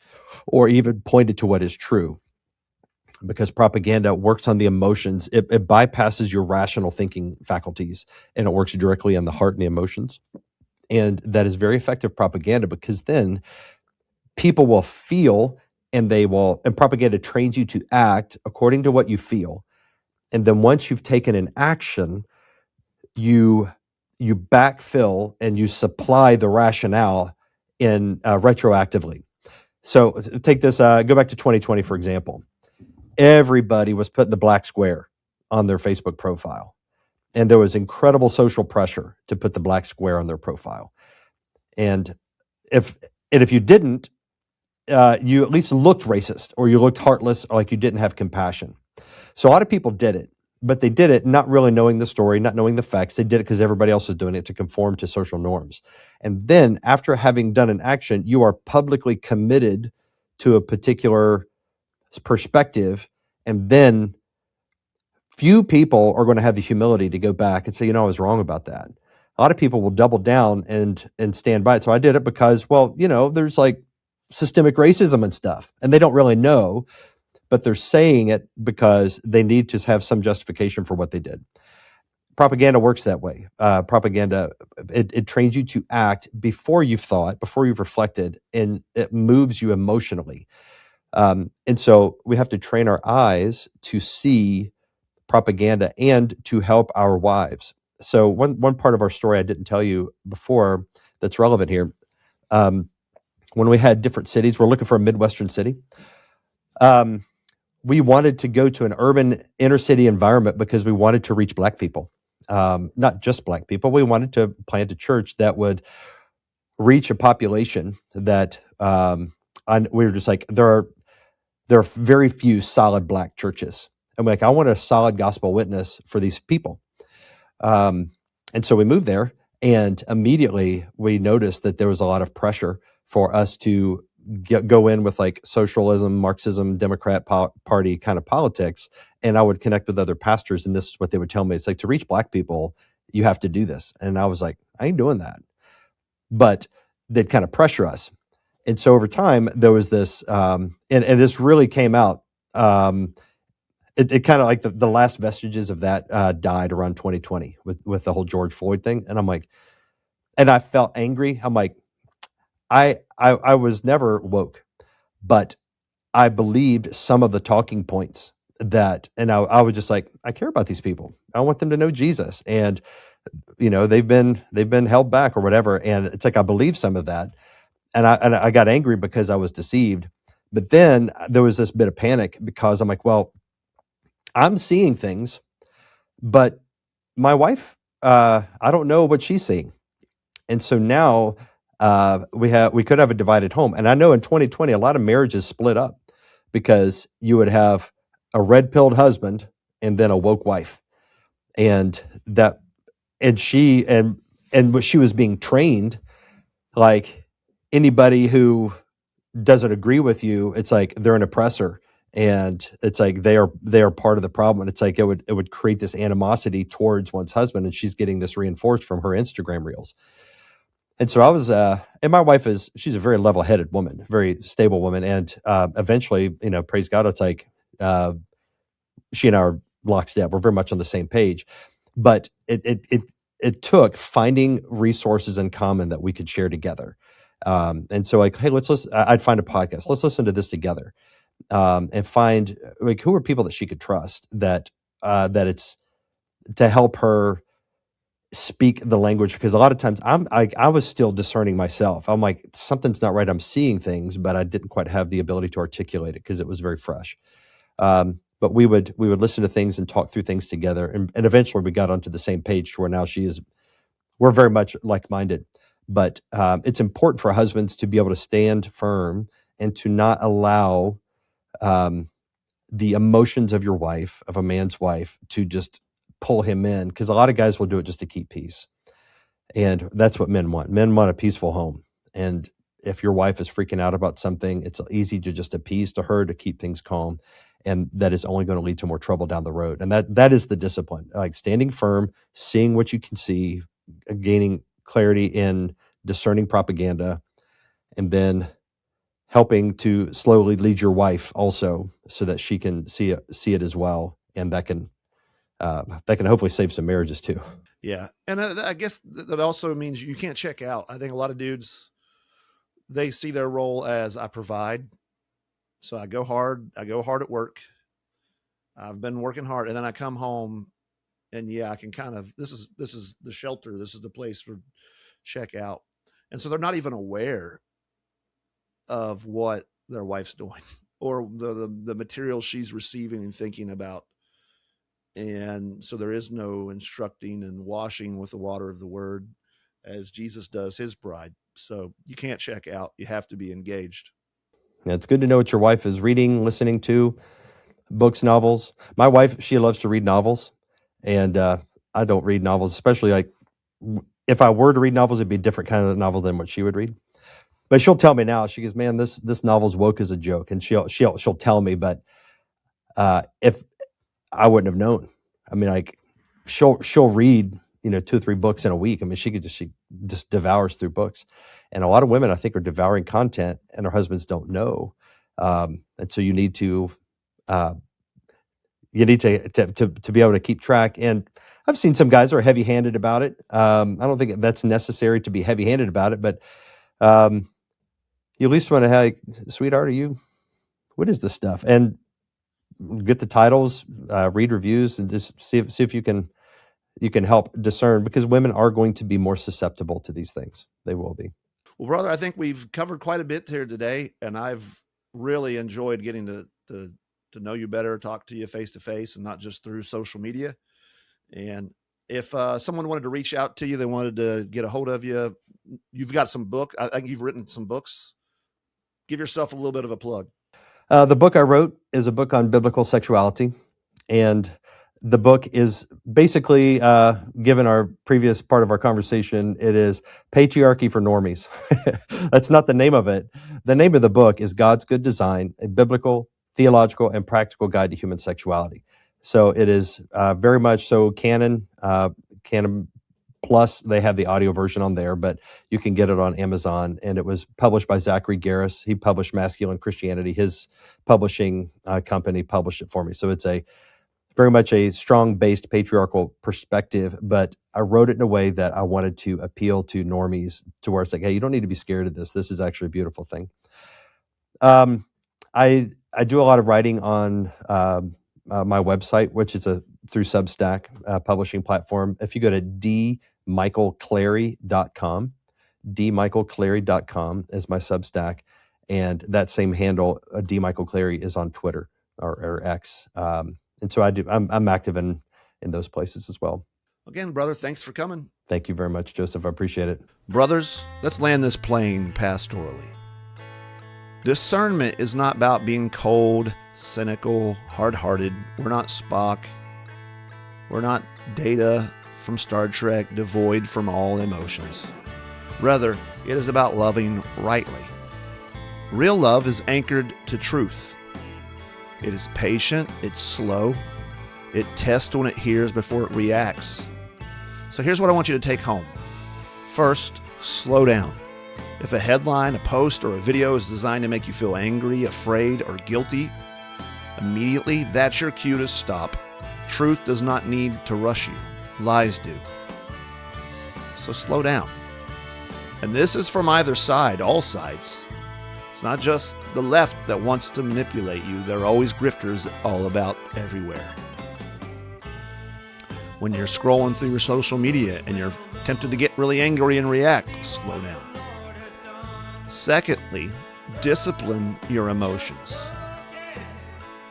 or even pointed to what is true, because propaganda works on the emotions. It bypasses your rational thinking faculties, and it works directly on the heart and the emotions. And that is very effective propaganda, because then people will feel, and propaganda trains you to act according to what you feel. And then once you've taken an action, you backfill and you supply the rationale in retroactively. So take this, go back to 2020, for example. Everybody was putting the black square on their Facebook profile. And there was incredible social pressure to put the black square on their profile. And if you didn't, you at least looked racist, or you looked heartless, or like you didn't have compassion. So a lot of people did it. But they did it not really knowing the story, not knowing the facts. They did it because everybody else was doing it to conform to social norms. And then after having done an action, you are publicly committed to a particular perspective. And then few people are going to have the humility to go back and say, I was wrong about that. A lot of people will double down and stand by it. So I did it because, there's like systemic racism and stuff, and they don't really know, but they're saying it because they need to have some justification for what they did. Propaganda works that way. Propaganda, it trains you to act before you've thought, before you've reflected, and it moves you emotionally. And so we have to train our eyes to see propaganda and to help our wives. So one part of our story I didn't tell you before that's relevant here. When we had different cities, we're looking for a Midwestern city. We wanted to go to an urban inner city environment because we wanted to reach Black people. Not just Black people. We wanted to plant a church that would reach a population that we were just like, there are very few solid Black churches. And we're like, I want a solid gospel witness for these people. And so we moved there, and immediately we noticed that there was a lot of pressure for us to go in with like socialism, Marxism, Democrat Party kind of politics. And I would connect with other pastors, and this is what they would tell me. It's like, to reach Black people, you have to do this. And I was like, I ain't doing that. But they'd kind of pressure us. And so over time, there was this, and this really came out. It kind of like the last vestiges of that died around 2020 with the whole George Floyd thing. And I'm like, and I felt angry. I'm like, I was never woke, but I believed some of the talking points and I was just like, I care about these people. I want them to know Jesus. And, they've been held back or whatever. And it's like, I believe some of that. And I got angry because I was deceived. But then there was this bit of panic because I'm like, well, I'm seeing things, but my wife, I don't know what she's seeing. And so now we could have a divided home. And I know in 2020, a lot of marriages split up because you would have a red-pilled husband and then a woke wife. And she was being trained, like, anybody who doesn't agree with you, it's like they're an oppressor, and it's like they are part of the problem. And it's like it would create this animosity towards one's husband, and she's getting this reinforced from her Instagram reels. And so I was, and my wife she's a very level-headed woman, very stable woman, and eventually, praise God, it's like she and I are lockstep. We're very much on the same page, but it took finding resources in common that we could share together. And so, like, hey, let's listen. I'd find a podcast. Let's listen to this together, and find, like, who are people that she could trust, that it's to help her speak the language. Because a lot of times I was still discerning myself. I'm like, something's not right. I'm seeing things, but I didn't quite have the ability to articulate it because it was very fresh. But we would listen to things and talk through things together, and eventually we got onto the same page to where now we're very much like-minded. But it's important for husbands to be able to stand firm and to not allow the emotions of your wife, of a man's wife, to just pull him in, because a lot of guys will do it just to keep peace. And that's what men want. Men want a peaceful home. And if your wife is freaking out about something, it's easy to just appease to her to keep things calm. And that is only going to lead to more trouble down the road. And that is the discipline, like standing firm, seeing what you can see, gaining clarity in discerning propaganda, and then helping to slowly lead your wife also, so that she can see it as well. And that can hopefully save some marriages too. Yeah. And I guess that also means you can't check out. I think a lot of dudes, they see their role as, I provide. So I go hard at work. I've been working hard, and then I come home, and I can kind of, this is the shelter. This is the place for check out. And so they're not even aware of what their wife's doing or the material she's receiving and thinking about. And so there is no instructing and washing with the water of the word as Jesus does his bride. So you can't check out. You have to be engaged. Yeah, it's good to know what your wife is reading, listening to, books, novels. My wife, she loves to read novels, and I don't read novels, especially like if I were to read novels, it'd be a different kind of novel than what she would read. But she'll tell me now. She goes, "Man, this novel's woke as a joke," and she'll tell me. But if I wouldn't have known, I mean, like she'll read 2 or 3 books in a week. I mean, she just devours through books, and a lot of women I think are devouring content, and their husbands don't know, and so you need to be able to keep track. And I've seen some guys are heavy-handed about it. I don't think that's necessary to be heavy-handed about it, but you at least want to have, like, sweetheart, what is this stuff? And get the titles, read reviews, and just see if you can help discern, because women are going to be more susceptible to these things. They will be. Well, brother, I think we've covered quite a bit here today, and I've really enjoyed getting to know you better, talk to you face to face, and not just through social media. And if someone wanted to reach out to you, they wanted to get a hold of you, you've got some book. I think you've written some books. Give yourself a little bit of a plug. The book I wrote is a book on biblical sexuality, and the book is basically, given our previous part of our conversation, it is Patriarchy for Normies. That's not the name of it. The name of the book is God's Good Design, a biblical, theological, and practical guide to human sexuality. So it is very much so Canon Plus. They have the audio version on there, but you can get it on Amazon. And it was published by Zachary Garris. He published Masculine Christianity. His publishing company published it for me. So it's very much a strong-based patriarchal perspective, but I wrote it in a way that I wanted to appeal to normies, to where it's like, hey, you don't need to be scared of this. This is actually a beautiful thing. I do a lot of writing on my website, which is through Substack publishing platform. If you go to dmichaelclary.com, dmichaelclary.com is my Substack, and that same handle, dmichaelclary, is on Twitter or X. And so I'm active in those places as well. Again, brother, thanks for coming. Thank you very much, Joseph. I appreciate it. Brothers, let's land this plane pastorally. Discernment is not about being cold, cynical, hard-hearted. We're not Spock. We're not Data from Star Trek, devoid from all emotions. Rather, it is about loving rightly. Real love is anchored to truth. It is patient, it's slow, it tests when it hears before it reacts. So here's what I want you to take home. First, slow down. If a headline, a post, or a video is designed to make you feel angry, afraid, or guilty, immediately that's your cue to stop. Truth does not need to rush you. Lies do. So slow down. And this is from either side, all sides. It's not just the left that wants to manipulate you. There are always grifters all about everywhere. When you're scrolling through your social media and you're tempted to get really angry and react, slow down. Secondly, discipline your emotions.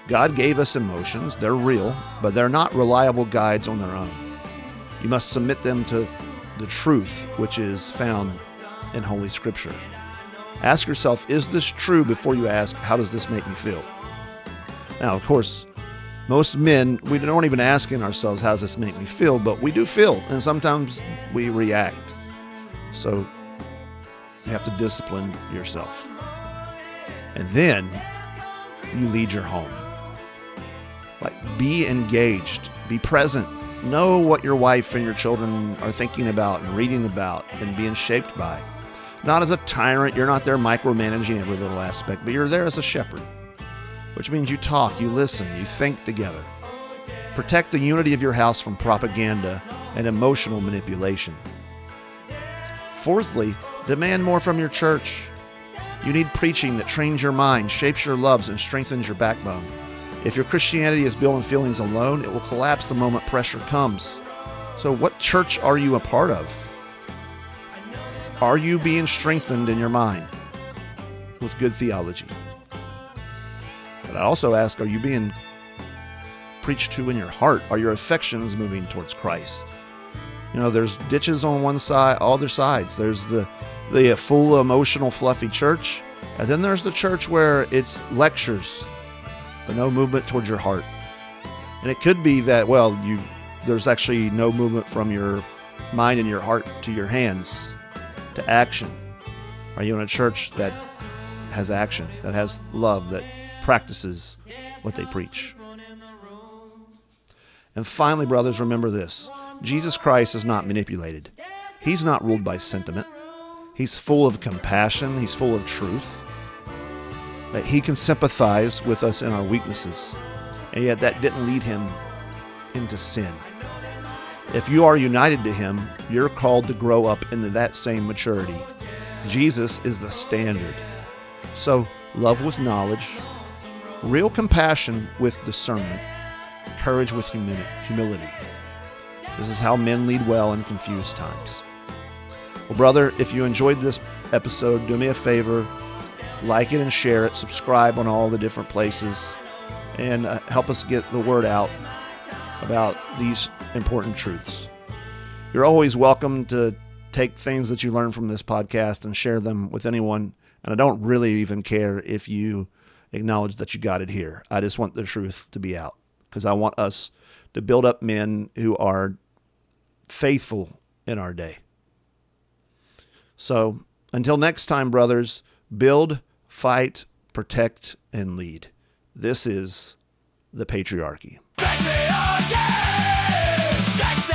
God gave us emotions. They're real, but they're not reliable guides on their own. You must submit them to the truth which is found in Holy Scripture. Ask yourself, is this true, before you ask, how does this make me feel? Now, of course, most men, we don't even ask ourselves, how does this make me feel? But we do feel, and sometimes we react. So you have to discipline yourself. And then you lead your home. Like, be engaged, be present. Know what your wife and your children are thinking about and reading about and being shaped by. Not as a tyrant, you're not there micromanaging every little aspect, but you're there as a shepherd, which means you talk, you listen, you think together. Protect the unity of your house from propaganda and emotional manipulation. Fourthly, demand more from your church. You need preaching that trains your mind, shapes your loves, and strengthens your backbone. If your Christianity is built on feelings alone, it will collapse the moment pressure comes. So what church are you a part of? Are you being strengthened in your mind with good theology? But I also ask, are you being preached to in your heart? Are your affections moving towards Christ? You know, there's ditches on one side, all other sides. There's the full emotional, fluffy church. And then there's the church where it's lectures but no movement towards your heart. And it could be that, well, there's actually no movement from your mind and your heart to your hands, to action. Are you in a church that has action, that has love, that practices what they preach? And finally, brothers, remember this. Jesus Christ is not manipulated. He's not ruled by sentiment. He's full of compassion. He's full of truth. That he can sympathize with us in our weaknesses. And yet that didn't lead him into sin. If you are united to him, you're called to grow up into that same maturity. Jesus is the standard. So love with knowledge, real compassion with discernment, courage with humility. This is how men lead well in confused times. Well, brother, if you enjoyed this episode, do me a favor, like it and share it, subscribe on all the different places, and help us get the word out about these important truths. You're always welcome to take things that you learn from this podcast and share them with anyone, and I don't really even care if you acknowledge that you got it here. I just want the truth to be out, because I want us to build up men who are faithful in our day. So until next time, brothers, build, fight, protect, and lead. This is the Patriarchy. Patriarchy! Sex